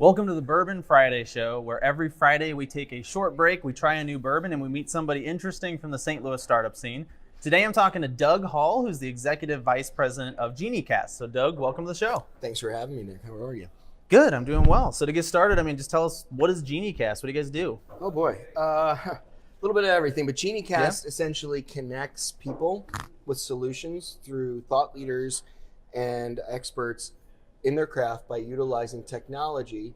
Welcome to the Bourbon Friday Show, where every Friday we take a short break, we try a new bourbon, and we meet somebody interesting from the St. Louis startup scene. Today I'm talking to Doug Hall, who's the Executive Vice President of Geniecast. So Doug, welcome to the show. Thanks for having me, Nick. How are you? Good, I'm doing well. So to get started, just tell us, what is Geniecast? What do you guys do? Oh boy, a little bit of everything, but Geniecast essentially connects people with solutions through thought leaders and experts in their craft by utilizing technology,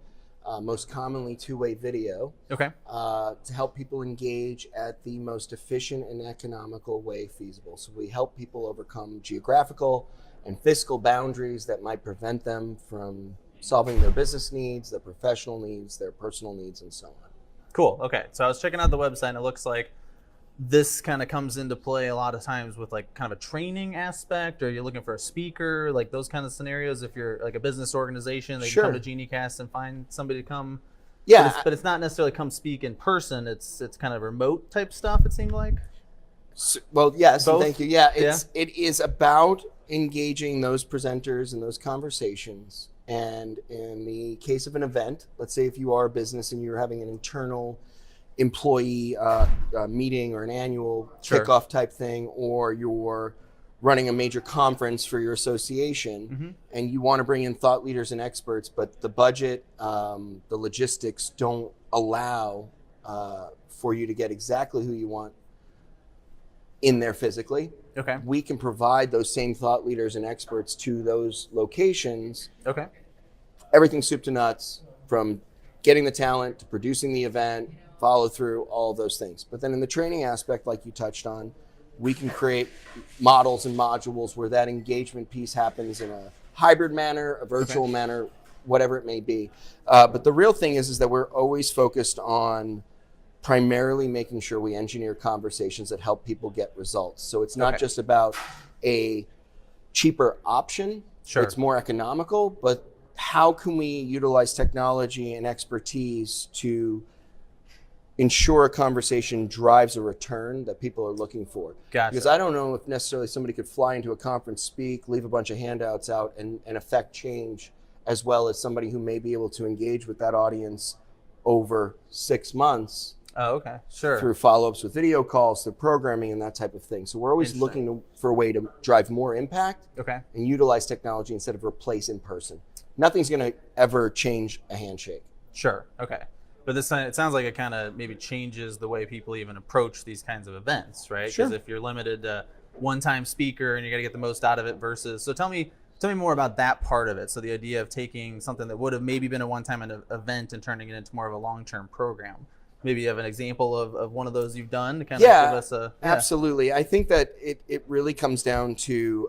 most commonly two-way video, to help people engage at the most efficient and economical way feasible. So we help people overcome geographical and fiscal boundaries that might prevent them from solving their business needs, their professional needs, their personal needs, and so on. Cool. Okay. So I was checking out the website, and it looks like this kind of comes into play a lot of times with like kind of a training aspect, or you're looking for a speaker, like those kind of scenarios. If you're like a business organization, they can come to Geniecast and find somebody to come. Yeah. But it's not necessarily come speak in person. It's kind of remote type stuff, it seemed like. So, well, yes. Thank you. Yeah. It is about engaging those presenters and those conversations. And in the case of an event, let's say if you are a business and you're having an internal employee meeting or an annual kickoff type thing, or you're running a major conference for your association, and you want to bring in thought leaders and experts, but the budget, the logistics don't allow for you to get exactly who you want in there physically. Okay. We can provide those same thought leaders and experts to those locations. Okay. Everything soup to nuts, from getting the talent to producing the event, follow through, all of those things. But then in the training aspect, like you touched on, we can create models and modules where that engagement piece happens in a hybrid manner, a virtual manner, whatever it may be. But the real thing is that we're always focused on primarily making sure we engineer conversations that help people get results. So it's not just about a cheaper option. It's more economical, but how can we utilize technology and expertise to ensure a conversation drives a return that people are looking for? Because I don't know if necessarily somebody could fly into a conference, speak, leave a bunch of handouts out, and affect change as well as somebody who may be able to engage with that audience over 6 months. Through follow-ups with video calls, through programming and that type of thing. So we're always looking for a way to drive more impact and utilize technology instead of replace in person. Nothing's going to ever change a handshake. But this, it sounds like it kind of maybe changes the way people even approach these kinds of events, right? Because if you're limited to one-time speaker and you got to get the most out of it versus, so tell me more about that part of it. So the idea of taking something that would have maybe been a one-time event and turning it into more of a long-term program. Maybe you have an example of one of those you've done to kind of give us a... Absolutely. I think that it really comes down to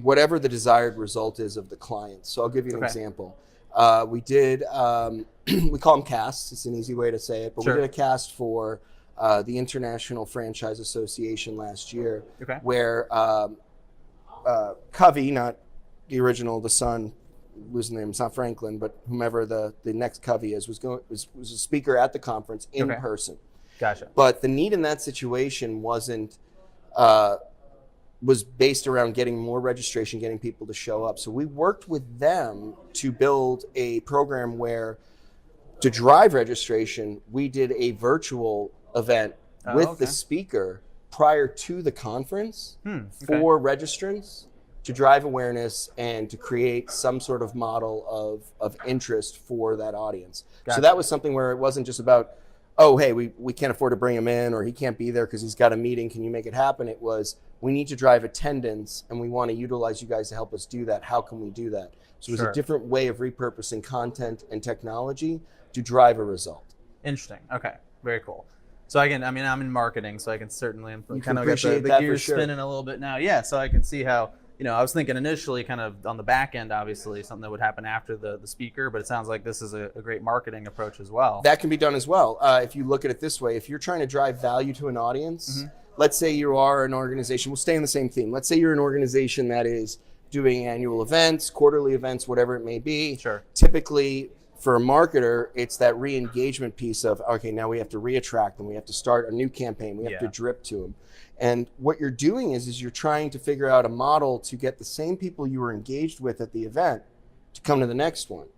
whatever the desired result is of the client. So I'll give you an example. We did, we call them casts. It's an easy way to say it, but we did a cast for the International Franchise Association last year, where Covey, not the original, the son, losing the name, it's not Franklin, but whomever the next Covey is, was a speaker at the conference in person. But the need in that situation wasn't, was based around getting more registration, getting people to show up. So we worked with them to build a program where, to drive registration, we did a virtual event with the speaker prior to the conference for registrants, to drive awareness and to create some sort of model of interest for that audience. So that was something where it wasn't just about, oh, hey, we can't afford to bring him in, or he can't be there because he's got a meeting. Can you make it happen? It was, we need to drive attendance and we want to utilize you guys to help us do that. How can we do that? So it was a different way of repurposing content and technology to drive a result. Interesting. Okay. Very cool. So I can, I'm in marketing, so I can certainly, I'm kind of got the gears spinning a little bit now. Yeah. So I can see how, I was thinking initially kind of on the back end, obviously something that would happen after the speaker, but it sounds like this is a great marketing approach as well. That can be done as well. If you look at it this way, if you're trying to drive value to an audience, let's say you are an organization, we'll stay in the same theme. Let's say you're an organization that is doing annual events, quarterly events, whatever it may be. Typically for a marketer, it's that re-engagement piece of, okay, now we have to re-attract them. We have to start a new campaign. We have to drip to them. And what you're doing is you're trying to figure out a model to get the same people you were engaged with at the event to come to the next one.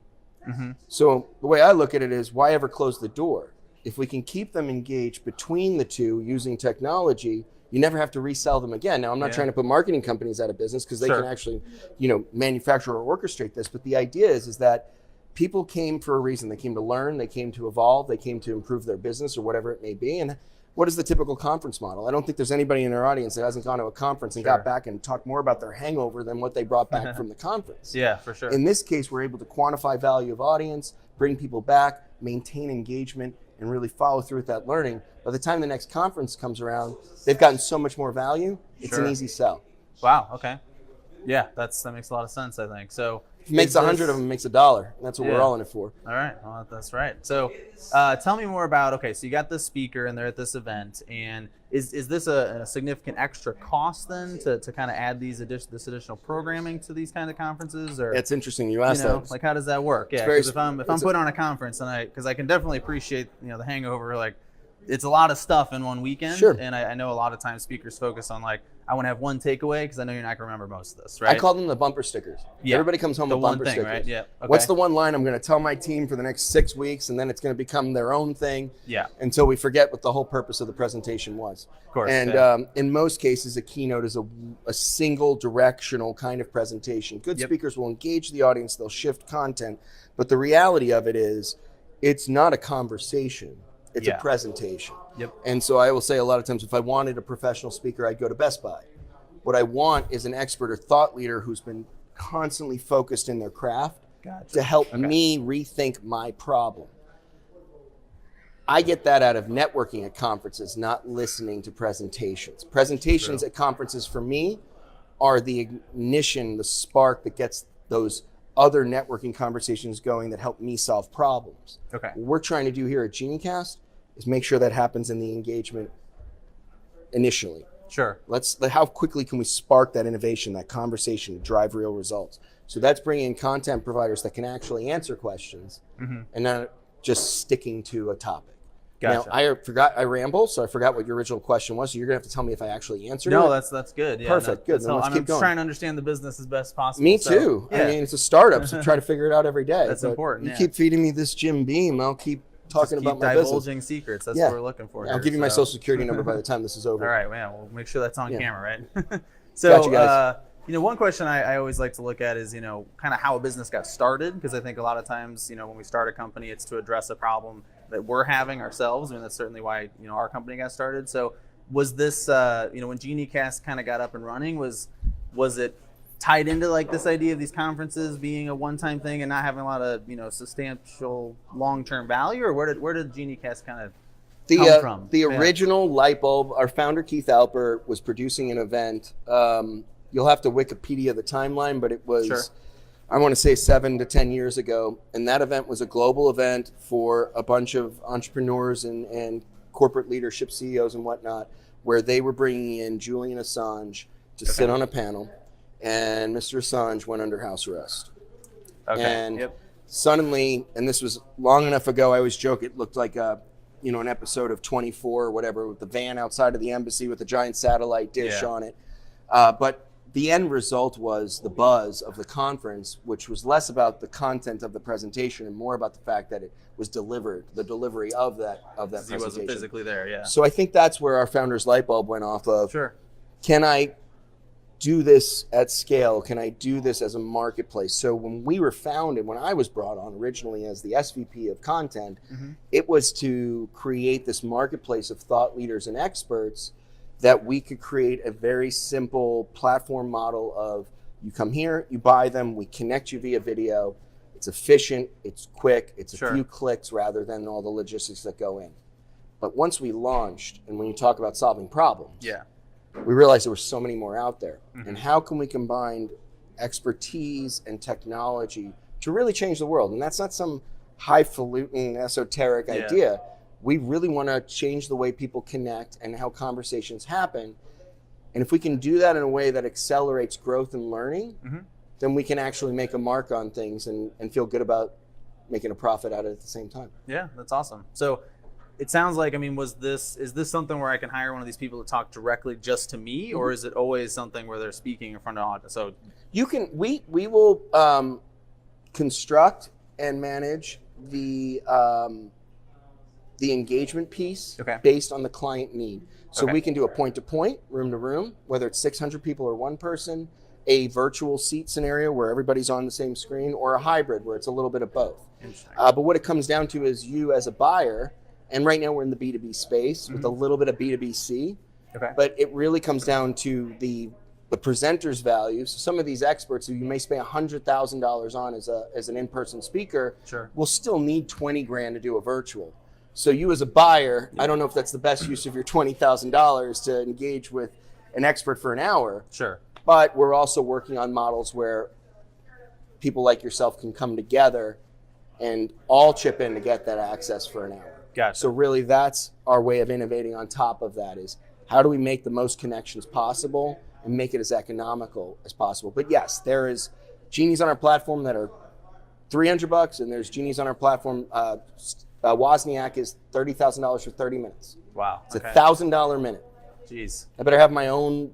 So the way I look at it is, why ever close the door? If we can keep them engaged between the two using technology, you never have to resell them again. Now, I'm not trying to put marketing companies out of business, because they can actually, manufacture or orchestrate this. But the idea is that people came for a reason. They came to learn, they came to evolve, they came to improve their business or whatever it may be. And what is the typical conference model? I don't think there's anybody in our audience that hasn't gone to a conference and got back and talked more about their hangover than what they brought back from the conference. Yeah, for sure. In this case, we're able to quantify value of audience, bring people back, maintain engagement, and really follow through with that learning. By the time the next conference comes around, they've gotten so much more value. It's an easy sell. Wow. Okay. Yeah, that makes a lot of sense, I think. So if it makes 100 of them, it makes $1. And that's what we're all in it for. All right. Well, that's right. So tell me more about, so you got this speaker and they're at this event, and is this a significant extra cost then to kind of add this additional programming to these kind of conferences? Or it's interesting you asked that. Like, how does that work? Yeah, because if I'm put on a conference, and because I can definitely appreciate the hangover, like it's a lot of stuff in one weekend. Sure. And I know a lot of times speakers focus on like, I want to have one takeaway because I know you're not going to remember most of this, right? I call them the bumper stickers. Yeah. Everybody comes home with bumper stickers. Right? Yeah. Okay. What's the one line I'm going to tell my team for the next 6 weeks, and then it's going to become their own thing. Yeah. Until we forget what the whole purpose of the presentation was. Of course. And in most cases, a keynote is a single directional kind of presentation. Good speakers will engage the audience. They'll shift content. But the reality of it is, it's not a conversation. It's a presentation. Yep. And so I will say a lot of times, if I wanted a professional speaker, I'd go to Best Buy. What I want is an expert or thought leader who's been constantly focused in their craft to help me rethink my problem. I get that out of networking at conferences, not listening to presentations. Presentations at conferences for me are the ignition, the spark that gets those other networking conversations going that help me solve problems. Okay. What we're trying to do here at Geniecast is make sure that happens in the engagement initially. Sure. How quickly can we spark that innovation, that conversation to drive real results? So that's bringing in content providers that can actually answer questions and not just sticking to a topic. Gotcha. Now, I ramble, so I forgot what your original question was. So you're going to have to tell me if I actually answered it. No, that's good. Yeah, perfect. Good. Then let's keep going. I'm trying to understand the business as best possible. Me too. I mean, it's a startup, so try to figure it out every day. That's important. You keep feeding me this Jim Beam, I'll keep talking about my business. Divulging secrets. That's what we're looking for. I'll give you my social security number by the time this is over. All right, man. We'll make sure that's on camera, right? So, got you guys. One question I always like to look at is, kind of how a business got started, because I think a lot of times, when we start a company, it's to address a problem that we're having ourselves. I mean, that's certainly why, our company got started. So was this, when Geniecast kind of got up and running, was it tied into like this idea of these conferences being a one-time thing and not having a lot of, substantial long-term value, or where did Geniecast kind of come from? The original light bulb, our founder, Keith Alper, was producing an event. You'll have to Wikipedia the timeline, but it was, I want to say 7 to 10 years ago. And that event was a global event for a bunch of entrepreneurs and corporate leadership, CEOs and whatnot, where they were bringing in Julian Assange to sit on a panel. And Mr. Assange went under house arrest. And suddenly, and this was long enough ago, I always joke, it looked like an episode of 24 or whatever, with the van outside of the embassy with a giant satellite dish on it. But the end result was the buzz of the conference, which was less about the content of the presentation and more about the fact that it was delivered, the delivery of that presentation. He wasn't physically there, yeah. So I think that's where our founder's light bulb went off of. Can I do this at scale? Can I do this as a marketplace? So when we were founded, when I was brought on originally as the SVP of content, it was to create this marketplace of thought leaders and experts that we could create a very simple platform model of, you come here, you buy them, we connect you via video. It's efficient, it's quick, it's a few clicks rather than all the logistics that go in. But once we launched, and when you talk about solving problems, we realized there were so many more out there. And how can we combine expertise and technology to really change the world? And that's not some highfalutin, esoteric idea. We really want to change the way people connect and how conversations happen. And if we can do that in a way that accelerates growth and learning, then we can actually make a mark on things and feel good making a profit out of it at the same time. Yeah, that's awesome. So it sounds like, is this something where I can hire one of these people to talk directly just to me, or is it always something where they're speaking in front of an audience? So you can, we will construct and manage the engagement piece based on the client need. So we can do a point-to-point, room-to-room, whether it's 600 people or one person, a virtual seat scenario where everybody's on the same screen, or a hybrid where it's a little bit of both. But what it comes down to is you as a buyer, and right now we're in the B2B space with a little bit of B2B2C, but it really comes down to the presenter's value. So some of these experts who you may spend $100,000 on as an in-person speaker will still need 20 grand to do a virtual. So you as a buyer, I don't know if that's the best use of your $20,000 to engage with an expert for an hour. But we're also working on models where people like yourself can come together and all chip in to get that access for an hour. So really that's our way of innovating on top of that, is how do we make the most connections possible and make it as economical as possible. But yes, there is genies on our platform that are $300, and there's genies on our platform. Wozniak is $30,000 for 30 minutes. Wow. It's $1,000 minute. Jeez. I better have my own,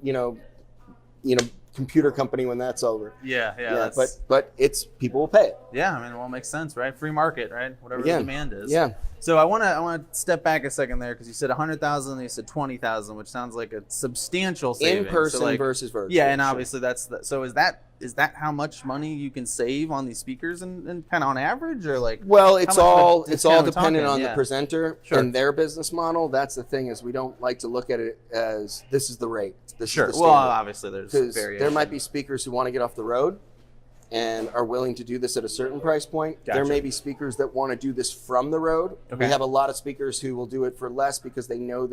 computer company when that's over. Yeah. But it's, people will pay it. Yeah, I mean, well, it makes sense, right? Free market, right? Whatever the demand is. Yeah. So I want to step back a second there, because you said 100,000 and you said 20,000, which sounds like a substantial savings. In person so versus virtual. Yeah, and obviously so is that how much money you can save on these speakers and kind of on average, or like? Well, it's all dependent on the presenter and their business model. That's the thing, is we don't like to look at it as this is the rate. This is the standard. Well, obviously there's variation. There might be speakers who want to get off the road and are willing to do this at a certain price point. There may be speakers that want to do this from the road. We have a lot of speakers who will do it for less because they know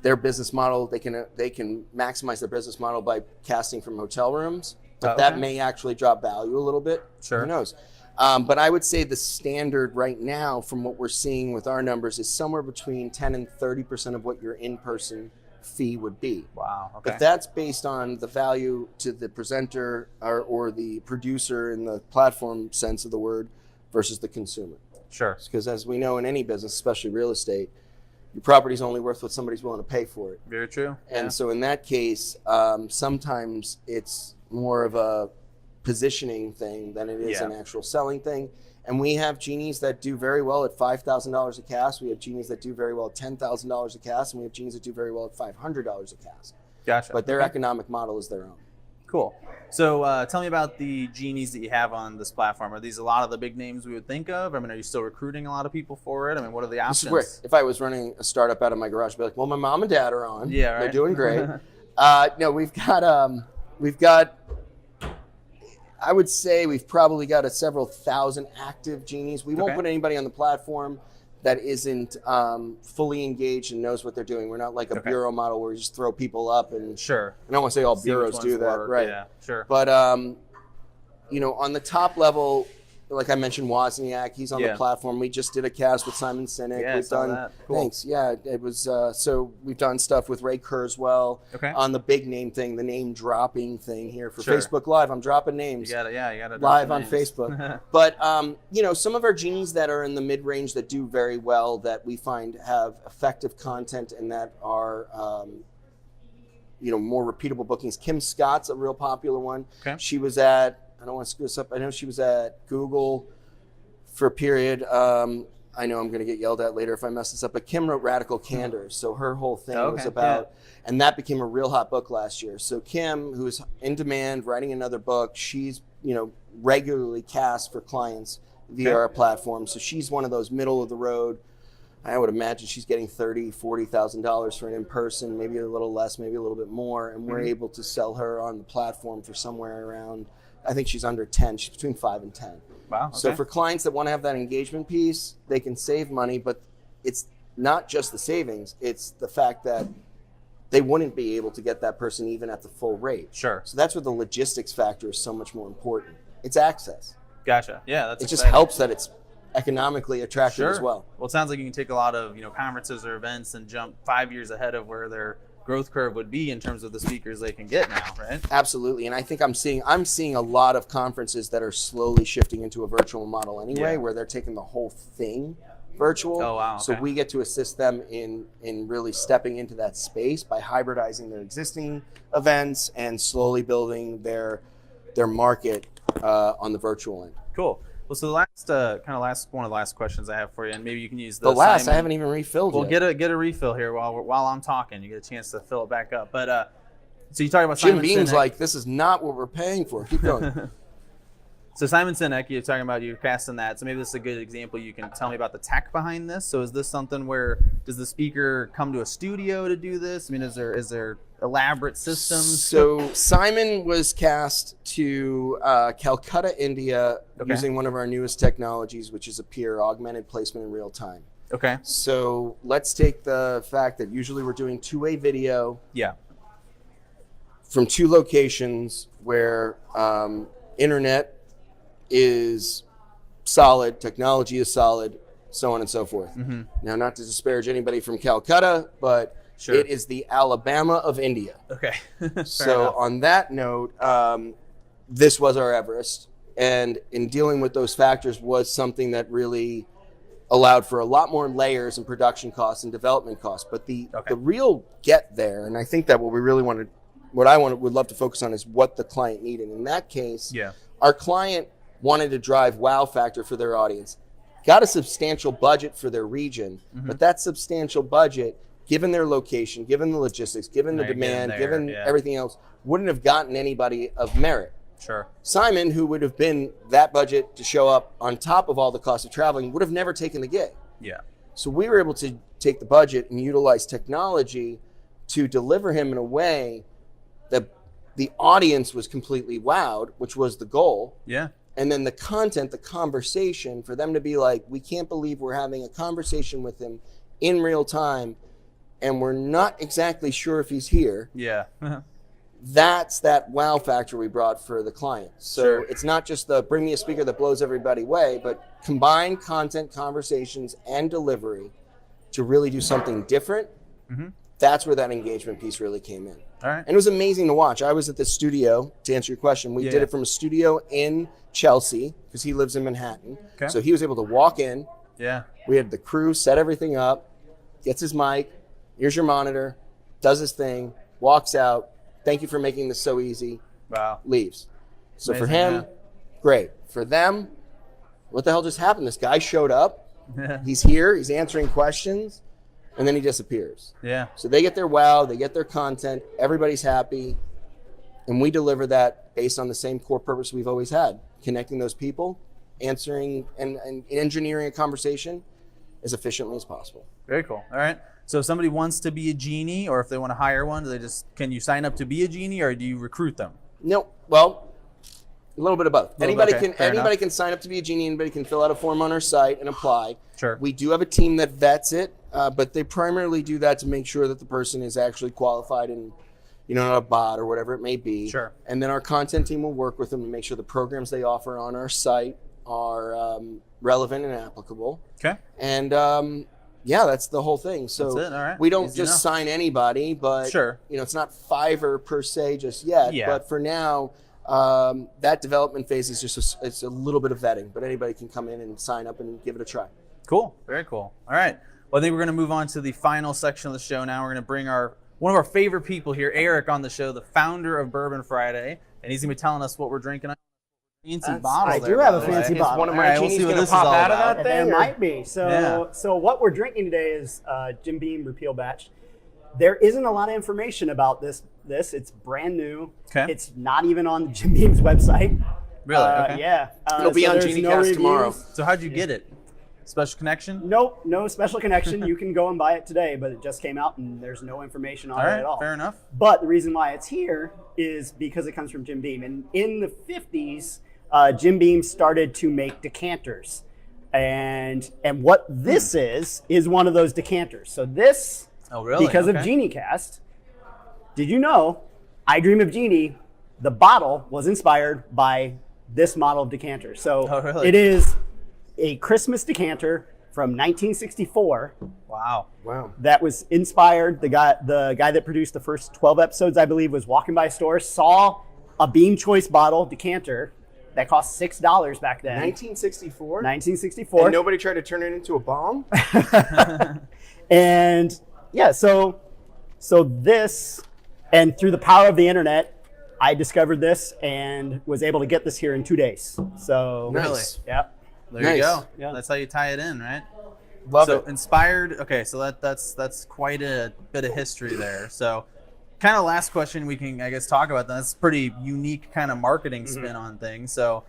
their business model, they can maximize their business model by casting from hotel rooms. But that may actually drop value a little bit. Who knows? But I would say the standard right now, from what we're seeing with our numbers, is somewhere between 10 and 30% of what your in-person fee would be. Wow. But that's based on the value to the presenter or the producer in the platform sense of the word versus the consumer. Because as we know in any business, especially real estate, your property's only worth what somebody's willing to pay for it. Very true. And so in that case, sometimes it's more of a positioning thing than it is an actual selling thing. And we have genies that do very well at $5,000 a cast. We have genies that do very well at $10,000 a cast, and we have genies that do very well at $500 a cast. Gotcha. But their economic model is their own. Cool. So tell me about the genies that you have on this platform. Are these a lot of the big names we would think of? I mean, are you still recruiting a lot of people for it? I mean, what are the options? This is where, if I was running a startup out of my garage, I'd be like, well, my mom and dad are on. Yeah, right. They're doing great. No, we've got, I would say we've probably got several thousand active genies. We won't put anybody on the platform that isn't fully engaged and knows what they're doing. We're not like a bureau model where we just throw people up and I don't want to say all bureaus do that, right? Yeah, But on the top level, like I mentioned, Wozniak, he's on the platform. We just did a cast with Simon Sinek. Yeah, we've done that. Cool. Thanks. Yeah, it was so we've done stuff with Ray Kurzweil on the big name thing, the name dropping thing here for Facebook Live. I'm dropping names. You gotta live on Facebook. But some of our genies that are in the mid-range that do very well, that we find have effective content and that are more repeatable bookings. Kim Scott's a real popular one. She was at, I don't want to screw this up, I know she was at Google for a period. I know I'm going to get yelled at later if I mess this up, but Kim wrote Radical Candor. So her whole thing was about, and that became a real hot book last year. So Kim, who is in demand, writing another book, she's, regularly cast for clients via our platform. So she's one of those middle of the road. I would imagine she's getting $30,000, $40,000 for an in-person, maybe a little less, maybe a little bit more. And we're able to sell her on the platform for somewhere around, I think she's under 10. She's between 5 and 10. Wow. Okay. So for clients that want to have that engagement piece, they can save money, but it's not just the savings. It's the fact that they wouldn't be able to get that person even at the full rate. Sure. So that's where the logistics factor is so much more important. It's access. Gotcha. Yeah, that's It just helps that it's economically attractive as well. Well, it sounds like you can take a lot of conferences or events and jump 5 years ahead of where their growth curve would be in terms of the speakers they can get now, right? Absolutely. And I think I'm seeing a lot of conferences that are slowly shifting into a virtual model anyway, where they're taking the whole thing virtual. Oh, wow. So we get to assist them in really stepping into that space by hybridizing their existing events and slowly building their market on the virtual end. Cool. Well, so the last one of the last questions I have for you, and maybe you can use The last, Simon. I haven't even refilled Well, yet. get a refill here while I'm talking. You get a chance to fill it back up. But so you talked about Jim Simon Beam's Sinek. like, this is not what we're paying for. Keep going. So Simon Sinek, you're talking about you're casting that. So maybe this is a good example. You can tell me about the tech behind this. So is this something where does the speaker come to a studio to do this? I mean, is there elaborate systems? So Simon was cast to Calcutta, India, using one of our newest technologies, which is Repeal, augmented placement in real time. Okay. So let's take the fact that usually we're doing two-way video Yeah. from two locations where internet is solid, technology is solid, so on and so forth. Mm-hmm. Now, not to disparage anybody from Calcutta, but Sure. it is the Alabama of India. Okay. So enough. on that note, this was our Everest. And in dealing with those factors was something that really allowed for a lot more layers and production costs and development costs. But the real get there, and I think that what we really wanted, what I would love to focus on is what the client needed. In that case, our client wanted to drive wow factor for their audience, got a substantial budget for their region, but that substantial budget, given their location, given the logistics, given the demand, given everything else, wouldn't have gotten anybody of merit. Sure. Simon, who would have been that budget to show up on top of all the cost of traveling, would have never taken the gig. Yeah. So we were able to take the budget and utilize technology to deliver him in a way that the audience was completely wowed, which was the goal. Yeah. And then the content, the conversation, for them to be like, we can't believe we're having a conversation with him in real time and we're not exactly sure if he's here. Yeah. That's that wow factor we brought for the client. So it's not just the bring me a speaker that blows everybody away, but combine content, conversations, and delivery to really do something different. That's where that engagement piece really came in. All right. And it was amazing to watch. I was at the studio, to answer your question. We did it from a studio in Chelsea because he lives in Manhattan. Okay. So he was able to walk in. Yeah. We had the crew set everything up, gets his mic, here's your monitor, does his thing, walks out. Thank you for making this so easy. Wow. Leaves. So Amazing, for him, great. For them, what the hell just happened? This guy showed up. He's here. He's answering questions. And then he disappears. Yeah. So they get their wow. They get their content. Everybody's happy. And we deliver that based on the same core purpose we've always had. Connecting those people, answering and engineering a conversation as efficiently as possible. Very cool. All right. So if somebody wants to be a genie, or if they want to hire one, can you sign up to be a genie, or do you recruit them? No. Well, a little bit of both. Anybody Fair can sign up to be a genie. Anybody can fill out a form on our site and apply. Sure. We do have a team that vets it, but they primarily do that to make sure that the person is actually qualified and, not a bot or whatever it may be. Sure. And then our content team will work with them to make sure the programs they offer on our site are relevant and applicable. Okay. And that's the whole thing. So That's it. All right. we don't Easy just enough. sign anybody, but it's not Fiverr per se just yet. Yeah. But for now, that development phase is just it's a little bit of vetting, but anybody can come in and sign up and give it a try. Cool. Very cool. All right. Well, I think we're going to move on to the final section of the show now. We're going to bring one of our favorite people here, Eric, on the show, the founder of Bourbon Friday, and he's going to be telling us what we're drinking. Fancy bottle. I do have a fancy bottle. One of my we'll genies see what going to this is pop all out of about. that There thing? might be. So what we're drinking today is Jim Beam Repeal batch. There isn't a lot of information about this. It's brand new. Okay. It's not even on Jim Beam's website. Really? Okay. Yeah. It'll be on there's Geniecast tomorrow. reviews. So how'd you get it? Special connection? Nope, no special connection. You can go and buy it today, but it just came out and there's no information on All it right. at all. Fair enough. But the reason why it's here is because it comes from Jim Beam. And in the 50s, Jim Beam started to make decanters. And what this is one of those decanters. So this, really? because of Geniecast, did you know, I Dream of Jeannie, the bottle was inspired by this model of decanter. So really? It is a Christmas decanter from 1964. Wow. That was inspired. The guy that produced the first 12 episodes, I believe, was walking by a store, saw a Beam Choice bottle decanter that cost $6 back then. 1964? 1964. And nobody tried to turn it into a bomb? And yeah, so this, and through the power of the internet, I discovered this and was able to get this here in 2 days. So Nice. Yep. There Nice. you go. Yeah. That's how you tie it in, right? Love so it. inspired. Okay, so that's quite a bit of history there. So, kind of last question we can, I guess, talk about. That's pretty unique kind of marketing spin on things. So,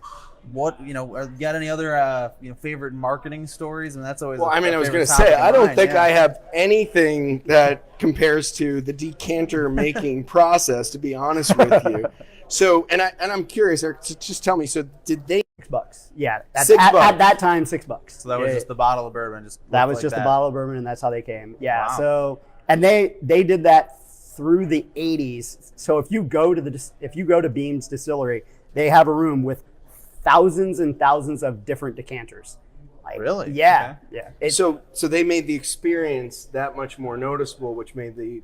what you got any other favorite marketing stories? And that's always. Well, a I was favorite going to topic say, of I don't mine, think yeah. I have anything that compares to the decanter making process, to be honest with you. So, and I'm curious, Eric, just tell me. So, did they? $6. Yeah. At $6. that time, $6. So that was Yeah. just the bottle of bourbon. That was just a bottle of bourbon, and that's how they came. Yeah. Wow. So, and they did that through the 80s. So if you go to Beam's distillery, they have a room with thousands and thousands of different decanters. Like, Really? Yeah. Yeah. So they made the experience that much more noticeable, which made the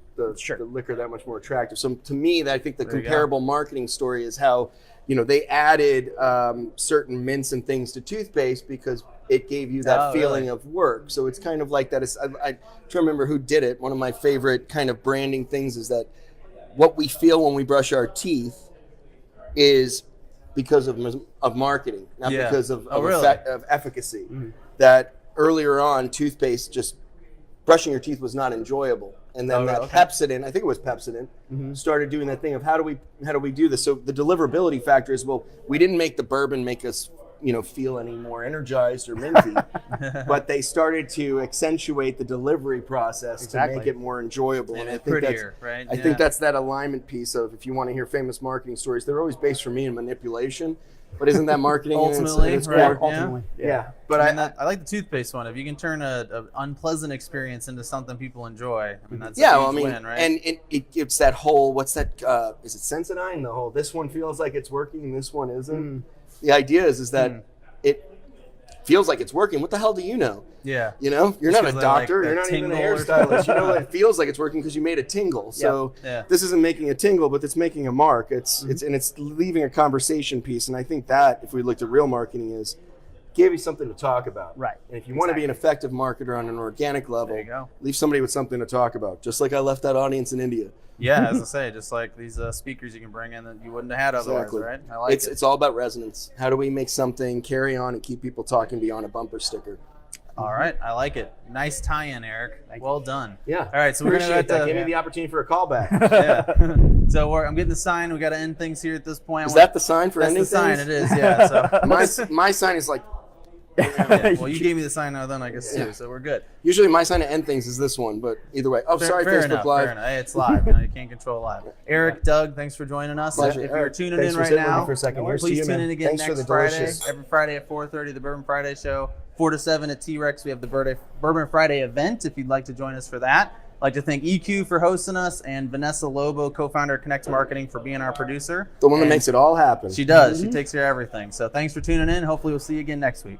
liquor that much more attractive. So to me, I think the There you go. comparable marketing story is how they added certain mints and things to toothpaste because it gave you that feeling really? of work. So it's kind of like that. I try to remember who did it. One of my favorite kind of branding things is that what we feel when we brush our teeth is because of marketing, not Yeah. because of Really? of efficacy. That earlier on, toothpaste, just brushing your teeth was not enjoyable. And then that okay. Pepsodent, I think it was Pepsodent, started doing that thing of how do we do this? So the deliverability factor is, well, we didn't make the bourbon make us feel any more energized or minty, but they started to accentuate the delivery process to make it more enjoyable. And I it's think prettier, right? I think that's that alignment piece of, if you want to hear famous marketing stories, they're always based for me in manipulation. But isn't that marketing Ultimately, in its right? core? Ultimately. Yeah. But I like the toothpaste one. If you can turn an unpleasant experience into something people enjoy, I mean that's a huge win, right? And it's that whole, what's that? Is it Sensodyne? The whole, this one feels like it's working and this one isn't. The idea is that it feels like it's working. What the hell do you know? Yeah. You're not a 'cause they doctor. like You're that not even a tingle or hairstylist. It feels like it's working because you made a tingle. So Yeah. this isn't making a tingle, but it's making a mark. It's leaving a conversation piece. And I think that, if we looked at real marketing, is give you something to talk about. Right. And if you want to be an effective marketer on an organic level, There you go. leave somebody with something to talk about. Just like I left that audience in India. Yeah, as I say, just like these speakers you can bring in that you wouldn't have had otherwise, right? I like it. It's all about resonance. How do we make something carry on and keep people talking beyond a bumper sticker? All right, I like it. Nice tie-in, Eric. Well done. Yeah. All right, so we're Appreciate gonna that. Give me the opportunity for a callback. yeah. So I'm getting the sign. We got to end things here at this point. Is that the sign for That's ending the sign. things? It is. Yeah. So My sign is like, yeah, well, you gave me the sign now, then I guess too. So we're good. usually my sign to end things is this one, but either way. Oh, sorry, Fair Facebook enough, Live. Fair enough. Hey, it's live. You can't control live. Eric, Doug, thanks for joining us. Pleasure. If you're Eric, tuning thanks in for right sitting with me now, for a second. Here's to please you, tune man. in again Thanks for next the Friday. delicious- Every Friday at 4:30, the Bourbon Friday Show. 4 to 7 at T-Rex. We have the Bourbon Friday event if you'd like to join us for that. I'd like to thank EQ for hosting us and Vanessa Lobo, co-founder of Connect Marketing, for being our producer. The one that And makes it all happen. She does. She takes care of everything. So thanks for tuning in. Hopefully we'll see you again next week.